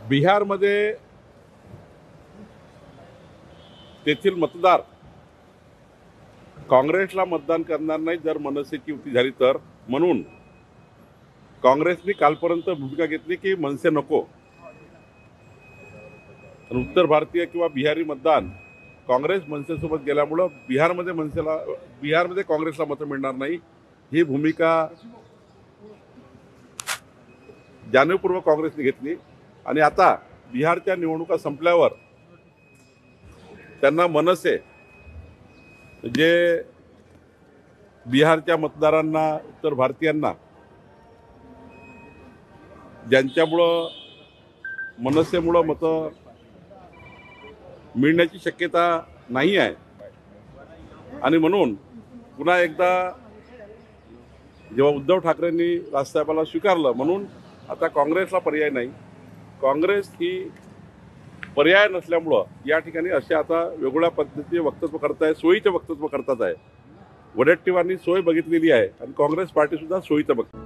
बिहारमध्ये तेथील मतदार काँग्रेसला मतदान करणार नाही जर मनसेची युती झाली तर, म्हणून काँग्रेसने कालपर्यंत भूमिका घेतली की मनसे नको. उत्तर भारतीय किंवा बिहारी मतदान काँग्रेस मनसेसोबत गेल्यामुळं बिहारमध्ये काँग्रेसला मतं मिळणार नाही, ही भूमिका जाणीवपूर्वक काँग्रेसने घेतली. आणि आता बिहारच्या निवडणुका संपल्यावर त्यांना मनसे जे बिहारच्या मतदारांना, उत्तर भारतीयांना ज्यांच्यामुळं मनसेमुळं मतं मिळण्याची शक्यता नाही आहे, आणि म्हणून पुन्हा एकदा जेव्हा उद्धव ठाकरेंनी राजसाहेबाला स्वीकारलं, म्हणून आता काँग्रेसला पर्याय नाही. काँग्रेस ही पर्याय नसल्यामुळं या ठिकाणी असे आता वेगवेगळ्या पद्धतीचे वक्तव्य करत आहे, सोयीचे वक्तव्य करतात आहे. वडेट्टीवारांनी सोय बघितलेली आहे आणि काँग्रेस पार्टीसुद्धा सोयीचं बघते.